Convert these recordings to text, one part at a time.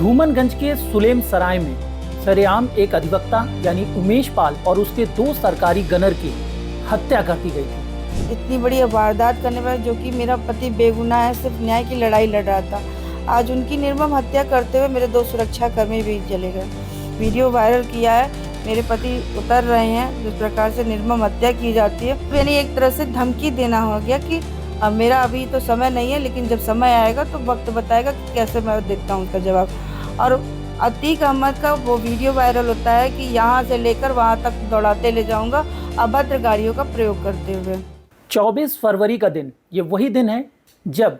धूमनगंज के सुलेम सराय में सरेआम एक अधिवक्ता यानी उमेश पाल और उसके 2 सरकारी गनर की हत्या कर दी गई थी। इतनी बड़ी वारदात करने वाला, जो कि मेरा पति बेगुनाह है, सिर्फ न्याय की लड़ाई लड़ रहा था, आज उनकी निर्मम हत्या करते हुए मेरे 2 सुरक्षाकर्मी भी चले गए। वीडियो वायरल किया है, मेरे पति उतर रहे हैं। जिस प्रकार से निर्मम हत्या की जाती है, यानी एक तरह से धमकी देना हो गया कि अब मेरा अभी तो समय नहीं है, लेकिन जब समय आएगा तो वक्त बताएगा कि कैसे मैं देता हूँ उसका जवाब। और अतीक अहमद का वो वीडियो वायरल होता है कि यहाँ से लेकर वहाँ तक दौड़ाते ले जाऊँगा अभद्र गाड़ियों का प्रयोग करते हुए। 24 फरवरी का दिन ये वही दिन है जब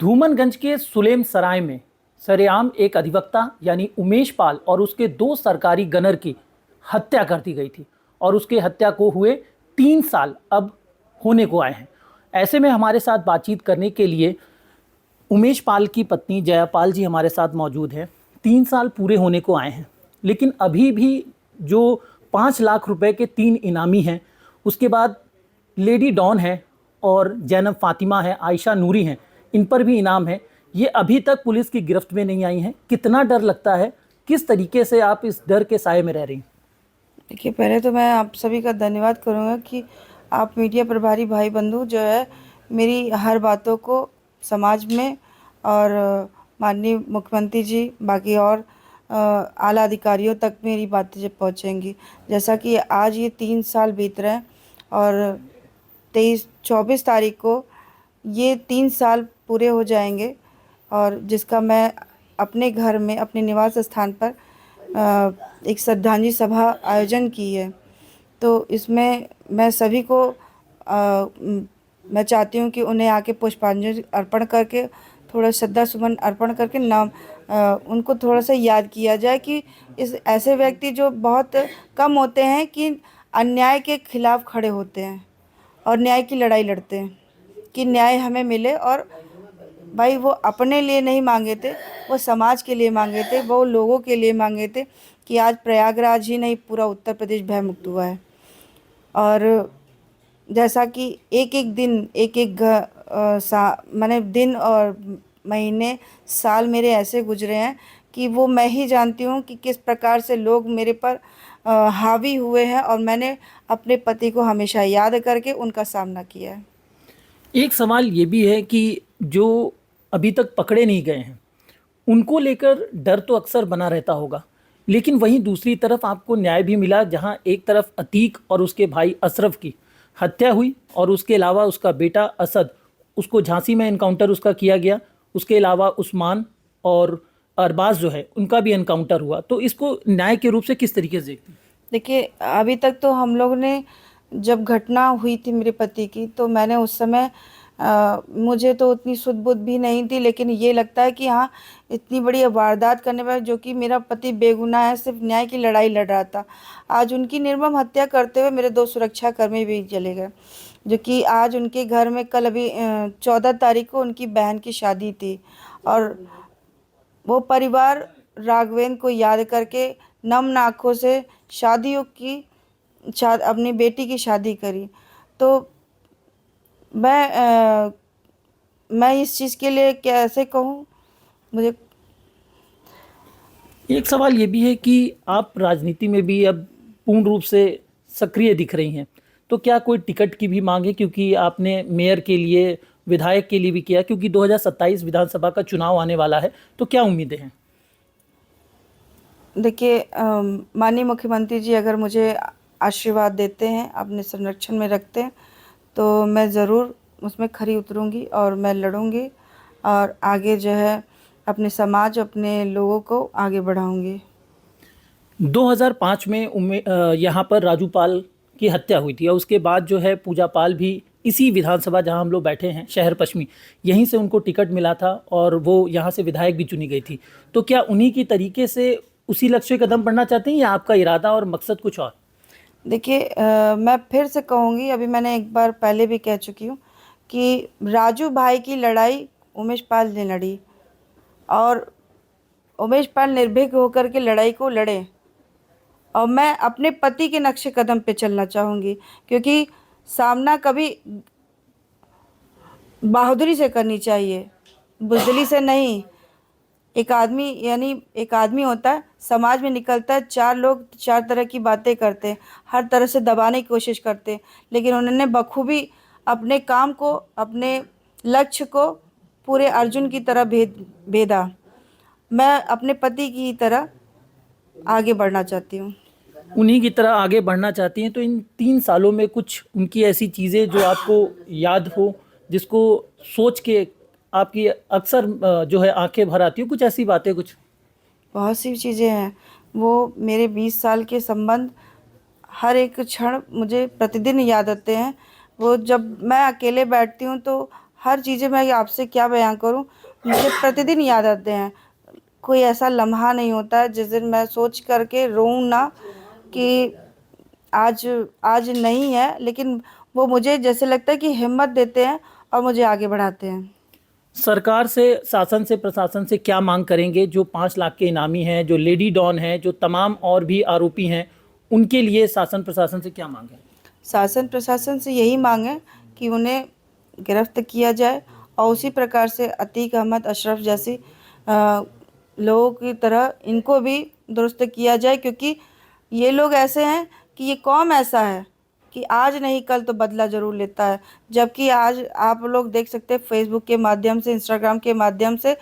धूमनगंज के सुलेम सराय में सरेआम एक अधिवक्ता यानी उमेश पाल और उसके 2 सरकारी गनर की हत्या कर दी गई थी और उसके हत्या को हुए 3 साल अब होने को आए हैं। ऐसे में हमारे साथ बातचीत करने के लिए उमेश पाल की पत्नी जयापाल जी हमारे साथ मौजूद है। 3 साल पूरे होने को आए हैं, लेकिन अभी भी जो 5 लाख रुपए के 3 इनामी हैं, उसके बाद लेडी डॉन है और जैनब फातिमा है, आयशा नूरी हैं, इन पर भी इनाम है। ये अभी तक पुलिस की गिरफ्त में नहीं आई हैं। कितना डर लगता है, किस तरीके से आप इस डर के साए में रह रही हैं? देखिए, पहले तो मैं आप सभी का धन्यवाद करूँगा कि आप मीडिया प्रभारी भाई बंधु जो है मेरी हर बातों को समाज में और माननीय मुख्यमंत्री जी, बाकी और आला अधिकारियों तक मेरी बातें जब पहुँचेंगी। जैसा कि आज ये 3 साल बीत रहे हैं और 24 तारीख को ये 3 साल पूरे हो जाएंगे, और जिसका मैं अपने घर में, अपने निवास स्थान पर एक श्रद्धांजलि सभा आयोजन की है। तो इसमें मैं सभी को मैं चाहती हूँ कि उन्हें आके पुष्पांजलि अर्पण करके, थोड़ा श्रद्धा सुमन अर्पण करके उनको थोड़ा सा याद किया जाए कि इस ऐसे व्यक्ति जो बहुत कम होते हैं कि अन्याय के खिलाफ खड़े होते हैं और न्याय की लड़ाई लड़ते हैं कि न्याय हमें मिले। और भाई वो अपने लिए नहीं मांगे थे, वो समाज के लिए मांगे थे, वो लोगों के लिए मांगे थे कि आज प्रयागराज ही नहीं, पूरा उत्तर प्रदेश भयमुक्त हुआ है। और जैसा कि एक-एक दिन, एक-एक माने दिन और महीने, साल मेरे ऐसे गुजरे हैं कि वो मैं ही जानती हूँ कि किस प्रकार से लोग मेरे पर हावी हुए हैं, और मैंने अपने पति को हमेशा याद करके उनका सामना किया है। एक सवाल ये भी है कि जो अभी तक पकड़े नहीं गए हैं, उनको लेकर डर तो अक्सर बना रहता होगा, लेकिन वहीं दूसरी तरफ आपको न्याय भी मिला, जहां एक तरफ अतीक और उसके भाई अशरफ की हत्या हुई और उसके अलावा उसका बेटा असद, उसको झांसी में एनकाउंटर उसका किया गया। उसके अलावा उस्मान और अरबाज जो है, उनका भी एनकाउंटर हुआ। तो इसको न्याय के रूप से किस तरीके से देखते हैं? देखिए, अभी तक तो हम लोग ने, जब घटना हुई थी मेरे पति की, तो मैंने उस समय मुझे तो उतनी सुध बुध भी नहीं थी, लेकिन ये लगता है कि हाँ, इतनी बड़ी वारदात करने वाला, जो कि मेरा पति बेगुनाह है, सिर्फ न्याय की लड़ाई लड़ रहा था, आज उनकी निर्मम हत्या करते हुए मेरे 2 सुरक्षाकर्मी भी चले गए। जो कि आज उनके घर में, कल अभी 14 तारीख को उनकी बहन की शादी थी, और वो परिवार राघवेंद्र को याद करके नम आँखों से अपनी बेटी की शादी करी। तो मैं इस चीज़ के लिए कैसे कहूँ, मुझे एक सवाल ये भी है कि आप राजनीति में भी अब पूर्ण रूप से सक्रिय दिख रही हैं, तो क्या कोई टिकट की भी मांग है? क्योंकि आपने मेयर के लिए, विधायक के लिए भी किया, क्योंकि 2027 विधानसभा का चुनाव आने वाला है, तो क्या उम्मीदें हैं? देखिए, माननीय मुख्यमंत्री जी अगर मुझे आशीर्वाद देते हैं, अपने संरक्षण में रखते हैं, तो मैं ज़रूर उसमें खरी उतरूँगी और मैं लड़ूँगी, और आगे जो है अपने समाज, अपने लोगों को आगे बढ़ाऊँगी। 2005 में यहाँ पर राजू पाल की हत्या हुई थी और उसके बाद जो है पूजा पाल भी इसी विधानसभा जहाँ हम लोग बैठे हैं, शहर पश्चिमी, यहीं से उनको टिकट मिला था और वो यहाँ से विधायक भी चुनी गई थी। तो क्या उन्हीं की तरीके से उसी लक्ष्य पे कदम बढ़ना चाहते हैं, या आपका इरादा और मकसद कुछ और? देखिए, मैं फिर से कहूँगी, अभी मैंने एक बार पहले भी कह चुकी हूँ कि राजू भाई की लड़ाई उमेश पाल ने लड़ी, और उमेश पाल निर्भीक होकर के लड़ाई को लड़े, और मैं अपने पति के नक्शे कदम पे चलना चाहूँगी, क्योंकि सामना कभी बहादुरी से करनी चाहिए, बुज़दिली से नहीं। एक आदमी यानी एक आदमी होता है, समाज में निकलता है, चार लोग चार तरह की बातें करते हैं, हर तरह से दबाने की कोशिश करते हैं, लेकिन उन्होंने बखूबी अपने काम को, अपने लक्ष्य को पूरे अर्जुन की तरह भेदा। मैं अपने पति की तरह आगे बढ़ना चाहती हूँ। उन्हीं की तरह आगे बढ़ना चाहती हैं, तो इन 3 सालों में कुछ उनकी ऐसी चीज़ें जो आपको याद हो, जिसको सोच के आपकी अक्सर जो है आंखें भर आती हो, कुछ ऐसी बातें कुछ? बहुत सी चीज़ें हैं। वो मेरे 20 साल के संबंध हर एक क्षण मुझे प्रतिदिन याद आते हैं। वो जब मैं अकेले बैठती हूँ तो हर चीज़ें मैं आपसे क्या बयां करूँ, मुझे प्रतिदिन याद आते हैं। कोई ऐसा लम्हा नहीं होता है जिस दिन मैं सोच करके रोऊँ ना कि आज आज नहीं है, लेकिन वो मुझे जैसे लगता है कि हिम्मत देते हैं और मुझे आगे बढ़ाते हैं। सरकार से, शासन से, प्रशासन से क्या मांग करेंगे? जो 5 लाख के इनामी हैं, जो लेडी डॉन हैं, जो तमाम और भी आरोपी हैं, उनके लिए शासन प्रशासन से क्या मांग है? शासन प्रशासन से यही मांग है कि उन्हें गिरफ्त किया जाए और उसी प्रकार से अतीक अहमद अशरफ जैसी लोगों की तरह इनको भी दुरुस्त किया जाए, क्योंकि ये लोग ऐसे हैं कि ये कौम ऐसा है कि आज नहीं कल तो बदला ज़रूर लेता है। जबकि आज आप लोग देख सकते हैं फेसबुक के माध्यम से, इंस्टाग्राम के माध्यम से,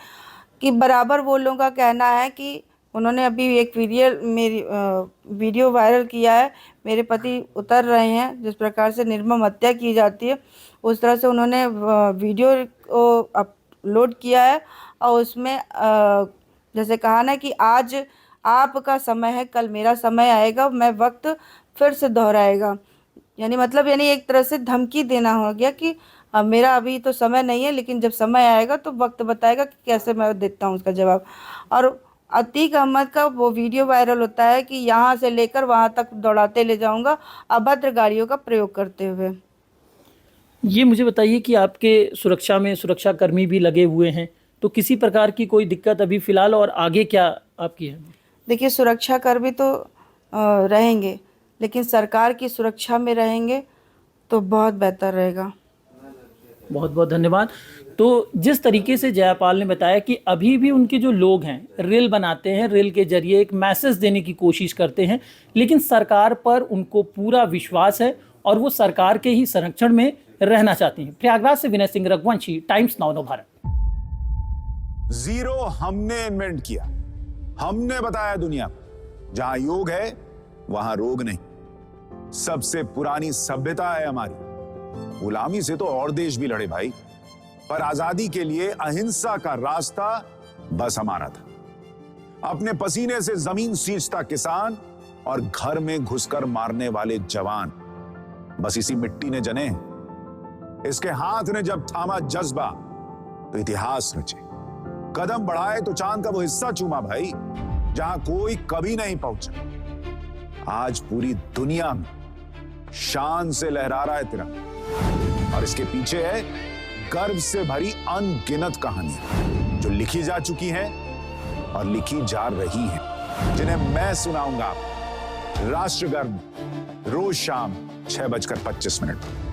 कि बराबर वो लोगों का कहना है कि उन्होंने अभी एक वीडियो वायरल किया है, मेरे पति उतर रहे हैं, जिस प्रकार से निर्मम हत्या की जाती है उस तरह से उन्होंने वीडियो अपलोड किया है। और उसमें जैसे कहा ना कि आज आपका समय है, कल मेरा समय आएगा, मैं वक्त फिर से दोहराएगा। यानी एक तरह से धमकी देना हो गया कि मेरा अभी तो समय नहीं है, लेकिन जब समय आएगा तो वक्त बताएगा कि कैसे मैं देता हूँ उसका जवाब। और अतीक अहमद का वो वीडियो वायरल होता है कि यहाँ से लेकर वहाँ तक दौड़ाते ले जाऊँगा अभद्र गाड़ियों का प्रयोग करते हुए। ये मुझे बताइए कि आपके सुरक्षा में सुरक्षाकर्मी भी लगे हुए हैं, तो किसी प्रकार की कोई दिक्कत अभी फ़िलहाल और आगे क्या आपकी है? देखिए, सुरक्षाकर्मी तो रहेंगे, लेकिन सरकार की सुरक्षा में रहेंगे तो बहुत बेहतर रहेगा। बहुत बहुत धन्यवाद। तो जिस तरीके से जयपाल ने बताया कि अभी भी उनके जो लोग हैं रील बनाते हैं, रील के जरिए एक मैसेज देने की कोशिश करते हैं, लेकिन सरकार पर उनको पूरा विश्वास है और वो सरकार के ही संरक्षण में रहना चाहती हैं। प्रयागराज से Vinay Singh Raghuvanshi, Times Now Bharat. Zero हमने इन्वेंट किया, हमने बताया दुनिया को, जहां योग है वहां रोग नहीं। सबसे पुरानी सभ्यता है हमारी। गुलामी से तो और देश भी लड़े भाई, पर आजादी के लिए अहिंसा का रास्ता बस हमारा था। अपने पसीने से जमीन सींचता किसान और घर में घुसकर मारने वाले जवान, बस इसी मिट्टी ने जने हैं। इसके हाथ ने जब थामा जज्बा तो इतिहास रचे। कदम बढ़ाए तो चांद का वो हिस्सा चूमा भाई, जहां कोई कभी नहीं पहुंचा। आज पूरी दुनिया में शान से लहरा रहा है तिरंगा, और इसके पीछे है गर्व से भरी अनगिनत कहानियां जो लिखी जा चुकी हैं और लिखी जा रही हैं, जिन्हें मैं सुनाऊंगा राष्ट्रगर्व रोज शाम 6:25 पर।